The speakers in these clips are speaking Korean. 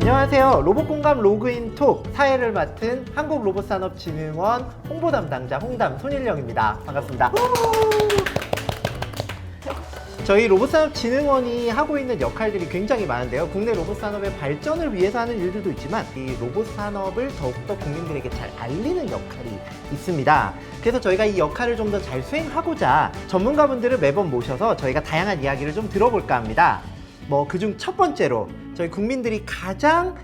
안녕하세요. 로봇공감 로그인 톡 사회를 맡은 한국로봇산업진흥원 홍보 담당자 홍담 손일령입니다. 반갑습니다. 저희 로봇산업진흥원이 하고 있는 역할들이 굉장히 많은데요. 국내 로봇산업의 발전을 위해서 하는 일들도 있지만 이 로봇산업을 더욱더 국민들에게 잘 알리는 역할이 있습니다. 그래서 저희가 이 역할을 좀 더 잘 수행하고자 전문가분들을 매번 모셔서 저희가 다양한 이야기를 좀 들어볼까 합니다. 그중 첫 번째로 저희 국민들이 가장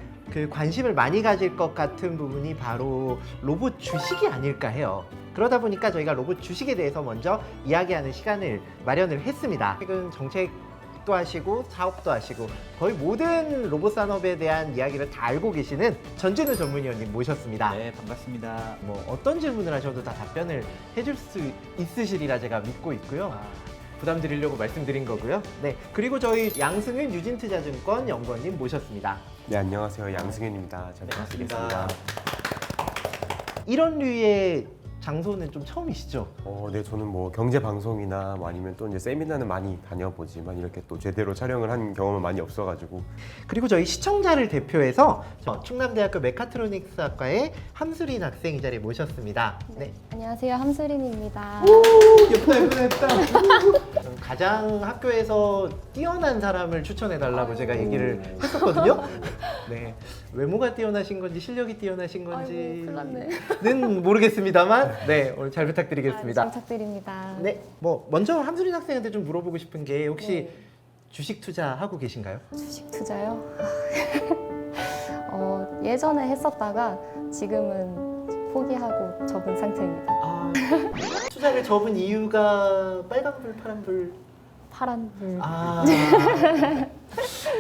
관심을 많이 가질 것 같은 부분이 바로 로봇 주식이 아닐까 해요. 그러다 보니까 저희가 로봇 주식에 대해서 먼저 이야기하는 시간을 마련을 했습니다. 최근 정책도 하시고 사업도 하시고 거의 모든 로봇 산업에 대한 이야기를 다 알고 계시는 전진우 전문위원님 모셨습니다. 네, 반갑습니다. 어떤 질문을 하셔도 다 답변을 해줄 수 있으시리라 제가 믿고 있고요. 부담 드리려고 말씀드린 거고요. 네, 그리고 저희 양승윤 유진투자증권 연구원님 모셨습니다. 네, 안녕하세요. 양승윤입니다. 잘 부탁드리겠습니다. 이런 류의 장소는 좀 처음이시죠? 네, 저는 경제 방송이나 아니면 또 이제 세미나는 많이 다녀보지만 이렇게 또 제대로 촬영을 한 경험은 많이 없어가지고. 그리고 저희 시청자를 대표해서 충남대학교 메카트로닉스학과의 함수린 학생 이 자리에 모셨습니다. 네. 안녕하세요, 함수린입니다. 예쁘다. 가장 학교에서 뛰어난 사람을 추천해달라고 제가 얘기를 했었거든요. 네. 외모가 뛰어나신 건지 실력이 뛰어나신 큰일 났네. 건지는 모르겠습니다만, 네, 오늘 잘 부탁드리겠습니다. 잘 부탁드립니다. 네. 먼저 함수린 학생한테 좀 물어보고 싶은 게 혹시 네. 주식 투자하고 계신가요? 주식 투자요? 예전에 했었다가 지금은 포기하고 접은 상태입니다. 투자를 접은 이유가 빨간불, 파란불? 파란불.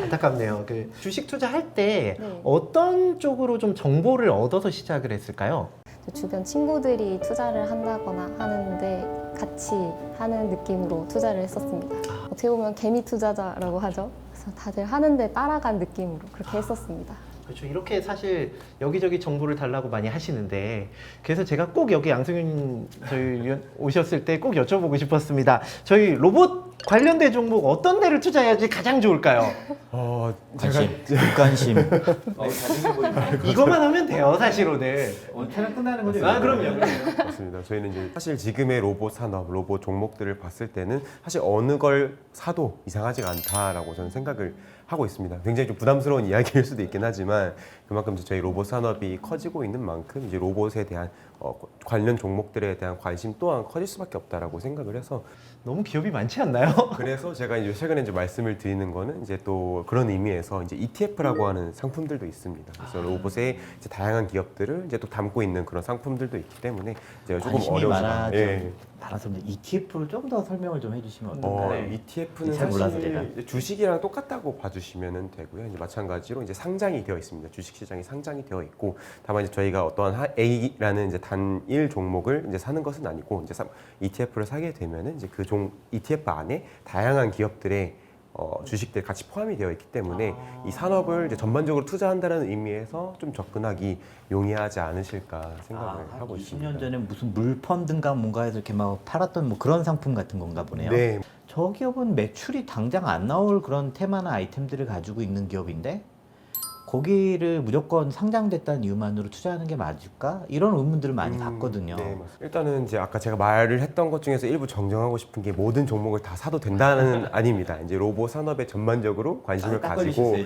안타깝네요. 주식 투자할 때 네. 어떤 쪽으로 좀 정보를 얻어서 시작을 했을까요? 주변 친구들이 투자를 한다거나 하는데 같이 하는 느낌으로 투자를 했었습니다. 어떻게 보면 개미 투자자라고 하죠. 그래서 다들 하는데 따라간 느낌으로 그렇게 했었습니다. 그렇죠. 이렇게 사실 여기저기 정보를 달라고 많이 하시는데 그래서 제가 꼭 여기 양승윤 저희 위원 오셨을 때 꼭 여쭤보고 싶었습니다. 저희 로봇 관련된 종목 어떤 데를 투자해야지 가장 좋을까요? 관심. 이것만 하면 돼요, 사실 오늘. 오늘 촬영 끝나는 거죠? 그럼요. 맞습니다. 저희는 이제 사실 지금의 로봇 산업, 로봇 종목들을 봤을 때는 사실 어느 걸 사도 이상하지가 않다라고 저는 생각을 하고 있습니다. 굉장히 좀 부담스러운 이야기일 수도 있긴 하지만 그만큼 저희 로봇 산업이 커지고 있는 만큼 이제 로봇에 대한 관련 종목들에 대한 관심 또한 커질 수밖에 없다라고 생각을 해서 너무 기업이 많지 않나요? 그래서 제가 이제 최근에 이제 말씀을 드리는 거는 이제 또 그런 의미에서 이제 ETF라고 하는 상품들도 있습니다. 그래서 로봇의 이제 다양한 기업들을 이제 또 담고 있는 그런 상품들도 있기 때문에 이제 조금 관심이 어려우지만 많아서 ETF를 좀 더 설명을 좀 해주시면 어떨까요? ETF는 잘 몰라서 사실 제가. 이제 주식이랑 똑같다고 봐주시면 되고요. 이제 마찬가지로 이제 상장이 되어 있습니다. 주식 시장이 상장이 되어 있고, 다만 이제 저희가 어떠한 A라는 이제 단일 종목을 이제 사는 것은 아니고 이제 ETF를 사게 되면은 이제 그 ETF 안에 다양한 기업들의 주식들 같이 포함이 되어 있기 때문에 이 산업을 이제 전반적으로 투자한다는 의미에서 좀 접근하기 용이하지 않으실까 생각을 하고 있습니다. 20년 전에 무슨 물펀드인가 뭔가 해서 이렇게 막 팔았던 그런 상품 같은 건가 보네요. 네, 저 기업은 매출이 당장 안 나올 그런 테마나 아이템들을 가지고 있는 기업인데 거기를 무조건 상장됐다는 이유만으로 투자하는 게 맞을까? 이런 의문들을 많이 갖거든요. 네, 맞습니다. 일단은 이제 아까 제가 말을 했던 것 중에서 일부 정정하고 싶은 게 모든 종목을 다 사도 된다는 아닙니다. 이제 로봇 산업에 전반적으로 관심을 가지고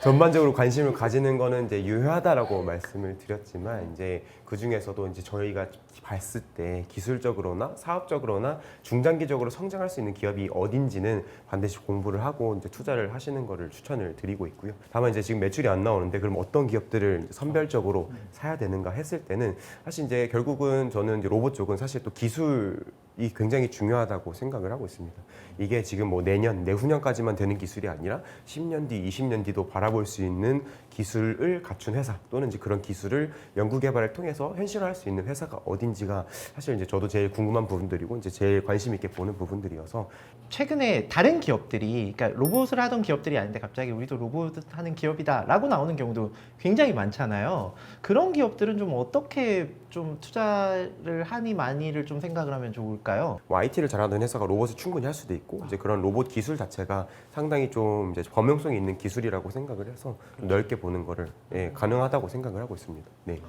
전반적으로 관심을 가지는 거는 이제 유효하다라고 말씀을 드렸지만 이제 그 중에서도 이제 저희가 봤을 때 기술적으로나 사업적으로나 중장기적으로 성장할 수 있는 기업이 어딘지는 반드시 공부를 하고 이제 투자를 하시는 거를 추천을 드리고 있고요. 다만 이제 지금 매출이 안 나오는데 그럼 어떤 기업들을 선별적으로 사야 되는가 했을 때는 사실 이제 결국은 저는 이제 로봇 쪽은 사실 또 기술이 굉장히 중요하다고 생각을 하고 있습니다. 이게 지금 내년, 내후년까지만 되는 기술이 아니라 10년 뒤, 20년 뒤도 바라볼 수 있는 기술을 갖춘 회사 또는 이제 그런 기술을 연구 개발을 통해서 현실화할 수 있는 회사가 어딘지가 사실 이제 저도 제일 궁금한 부분들이고 이제 제일 관심 있게 보는 부분들이어서 최근에 다른 기업들이, 그러니까 로봇을 하던 기업들이 아닌데 갑자기 우리도 로봇 하는 기업이다라고 나오는 경우도 굉장히 많잖아요. 그런 기업들은 좀 어떻게 좀 투자를 하니 많이를 좀 생각을 하면 좋을까요? 좋을까요? 뭐 IT를 잘하는 회사가 로봇을 충분히 할 수도 있고 이제 그런 로봇 기술 자체가 상당히 좀 이제 범용성이 있는 기술이라고 생각을 해서 좀 넓게 보는 거를 가능하다고 생각을 하고 있습니다. 네.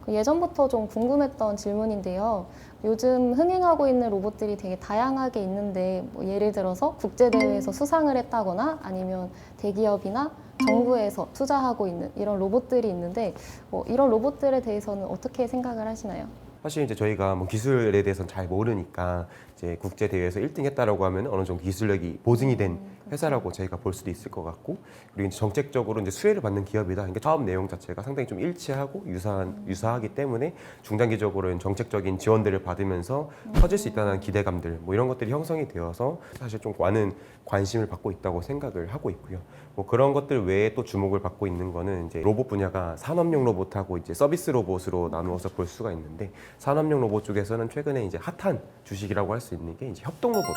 그 예전부터 좀 궁금했던 질문인데요. 요즘 흥행하고 있는 로봇들이 되게 다양하게 있는데 뭐 예를 들어서 국제대회에서 수상을 했다거나 아니면 대기업이나 정부에서 투자하고 있는 이런 로봇들이 있는데 이런 로봇들에 대해서는 어떻게 생각을 하시나요? 사실 이제 저희가 뭐 기술에 대해서는 잘 모르니까 이제 국제 대회에서 1등 했다라고 하면 어느 정도 기술력이 보증이 된 회사라고 저희가 볼 수도 있을 것 같고, 그리고 이제 정책적으로 이제 수혜를 받는 기업이다. 그러니까 사업 내용 자체가 상당히 좀 일치하고 유사하기 때문에 중장기적으로 정책적인 지원들을 받으면서 커질 수 있다는 기대감들 뭐 이런 것들이 형성이 되어서 사실 좀 많은 관심을 받고 있다고 생각을 하고 있고요. 뭐 그런 것들 외에 또 주목을 받고 있는 거는 이제 로봇 분야가 산업용 로봇하고 이제 서비스 로봇으로 나누어서 볼 수가 있는데, 산업용 로봇 쪽에서는 최근에 이제 핫한 주식이라고 할 수 있는 게 이제 협동 로봇,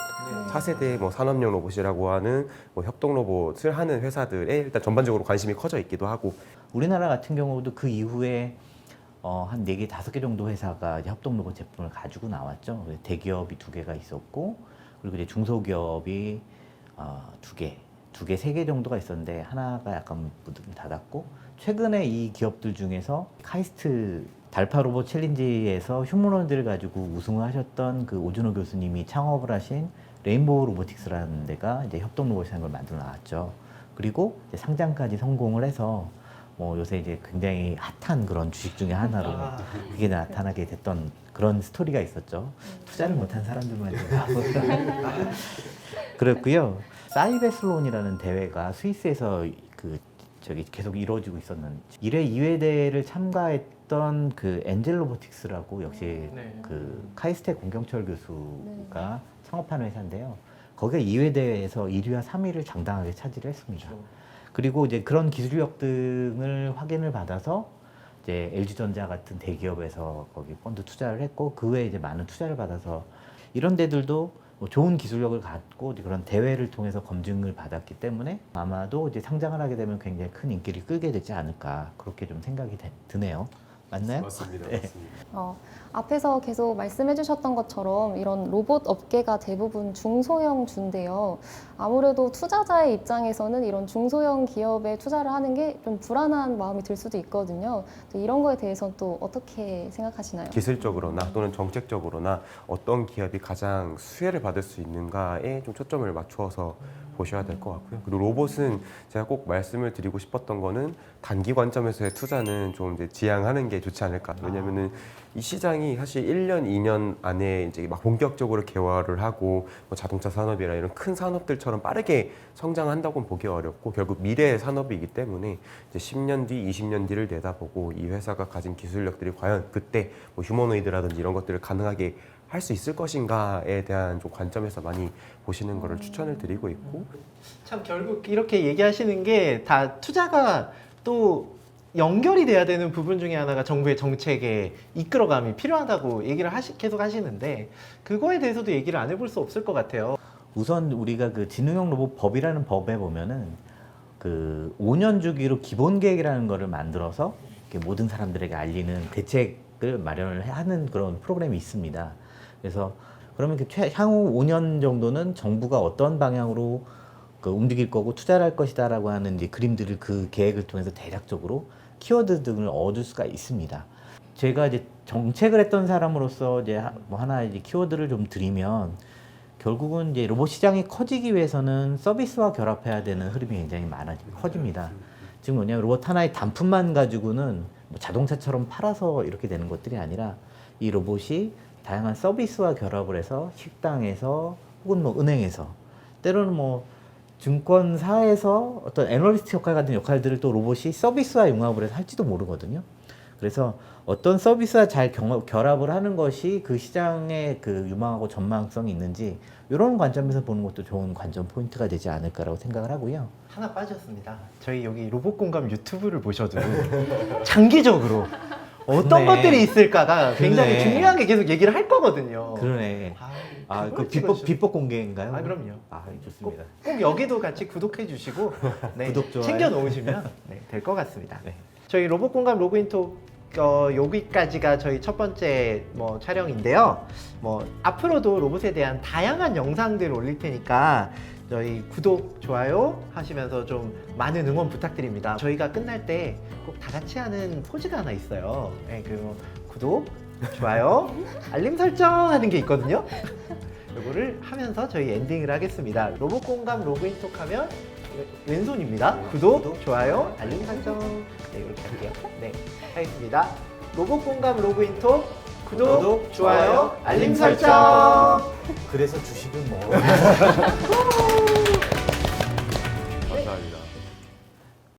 차세대 뭐 산업용 로봇이라고 하는 뭐 협동 로봇을 하는 회사들에 일단 전반적으로 관심이 커져 있기도 하고. 우리나라 같은 경우도 그 이후에 한 4개, 5개 정도 회사가 이제 협동 로봇 제품을 가지고 나왔죠. 대기업이 2개가 있었고, 그리고 이제 중소기업이 2개, 3개 정도가 있었는데 하나가 약간 문을 닫았고, 최근에 이 기업들 중에서 카이스트 달파 로봇 챌린지에서 휴머노이드를 가지고 우승을 하셨던 그 오준호 교수님이 창업을 하신 레인보우 로보틱스라는 데가 이제 협동 로봇이라는 걸 만들어 나왔죠. 그리고 이제 상장까지 성공을 해서 뭐 요새 이제 굉장히 핫한 그런 주식 중에 하나로 그게 나타나게 됐던 그런 스토리가 있었죠. 투자를 못한 사람들만 그랬고요. 사이베슬론이라는 대회가 스위스에서 계속 이루어지고 있었는 1회, 2회 대회를 참가했던 그 엔젤 로보틱스라고 역시 그 카이스트 공경철 교수가 창업한 회사인데요. 거기가 2회 대회에서 1위와 3위를 장당하게 차지를 했습니다. 그리고 이제 그런 기술력 등을 확인을 받아서 이제 LG전자 같은 대기업에서 거기 펀드 투자를 했고, 그 외에 이제 많은 투자를 받아서 이런 데들도 뭐 좋은 기술력을 갖고 그런 대회를 통해서 검증을 받았기 때문에 아마도 이제 상장을 하게 되면 굉장히 큰 인기를 끌게 되지 않을까, 그렇게 좀 생각이 드네요. 맞나요? 맞습니다. 네. 맞습니다. 앞에서 계속 말씀해 주셨던 것처럼 이런 로봇 업계가 대부분 중소형 주인데요. 아무래도 투자자의 입장에서는 이런 중소형 기업에 투자를 하는 게 좀 불안한 마음이 들 수도 있거든요. 이런 거에 대해서는 또 어떻게 생각하시나요? 기술적으로나 또는 정책적으로나 어떤 기업이 가장 수혜를 받을 수 있는가에 좀 초점을 맞추어서 보셔야 될 것 같고요. 그리고 로봇은 제가 꼭 말씀을 드리고 싶었던 거는 단기 관점에서의 투자는 좀 이제 지양하는 게 좋지 않을까. 왜냐면은 이 시장이 사실 1년, 2년 안에 이제 막 본격적으로 개화를 하고 뭐 자동차 산업이나 이런 큰 산업들처럼 빠르게 성장한다고는 보기 어렵고, 결국 미래의 산업이기 때문에 이제 10년 뒤, 20년 뒤를 내다보고 이 회사가 가진 기술력들이 과연 그때 뭐 휴머노이드라든지 이런 것들을 가능하게 할 수 있을 것인가에 대한 좀 관점에서 많이 보시는 거를 추천을 드리고 있고. 참 결국 이렇게 얘기하시는 게 다 투자가 또 연결이 돼야 되는 부분 중에 하나가 정부의 정책의 이끌어감이 필요하다고 얘기를 계속 하시는데, 그거에 대해서도 얘기를 안 해볼 수 없을 것 같아요. 우선 우리가 그 지능형 로봇 법이라는 법에 보면은 그 5년 주기로 기본 계획이라는 거를 만들어서 이렇게 모든 사람들에게 알리는 대책을 마련을 하는 그런 프로그램이 있습니다. 그래서 그러면 향후 5년 정도는 정부가 어떤 방향으로 움직일 거고 투자를 할 것이다라고 하는 이제 그림들을 그 계획을 통해서 대략적으로 키워드 등을 얻을 수가 있습니다. 제가 이제 정책을 했던 사람으로서 이제 뭐 하나 이제 키워드를 좀 드리면, 결국은 이제 로봇 시장이 커지기 위해서는 서비스와 결합해야 되는 흐름이 굉장히 커집니다. 지금 뭐냐면 로봇 하나의 단품만 가지고는 뭐 자동차처럼 팔아서 이렇게 되는 것들이 아니라 이 로봇이 다양한 서비스와 결합을 해서 식당에서 혹은 뭐 은행에서, 때로는 뭐 증권사에서 어떤 애널리스트 역할 같은 역할들을 또 로봇이 서비스와 융합을 해서 할지도 모르거든요. 그래서 어떤 서비스와 잘 결합을 하는 것이 그 시장의 그 유망하고 전망성이 있는지, 이런 관점에서 보는 것도 좋은 관점 포인트가 되지 않을까라고 생각을 하고요. 하나 빠졌습니다. 저희 여기 로봇 공감 유튜브를 보셔도 장기적으로 어떤 그러네. 것들이 있을까가 굉장히 그러네. 중요하게 계속 얘기를 할 거거든요. 그러네. 그걸 그 찍어주세요. 비법 공개인가요? 그럼요. 좋습니다. 꼭 여기도 같이 구독해 주시고 구독, 좋아요. 챙겨 놓으시면 될 것 같습니다. 네. 저희 로봇 공감 로그인톡 여기까지가 저희 첫 번째 촬영인데요. 앞으로도 로봇에 대한 다양한 영상들을 올릴 테니까 저희 구독, 좋아요 하시면서 좀 많은 응원 부탁드립니다. 저희가 끝날 때 꼭 다 같이 하는 포즈가 하나 있어요. 네, 구독, 좋아요, 알림 설정 하는 게 있거든요. 이거를 하면서 저희 엔딩을 하겠습니다. 로봇 공감 로그인 톡 하면 왼손입니다. 구독, 좋아요, 알림 설정. 네, 이렇게 할게요. 네, 하겠습니다. 로봇 공감 로그인 톡 구독, 좋아요, 알림 설정. 그래서 주식은 뭐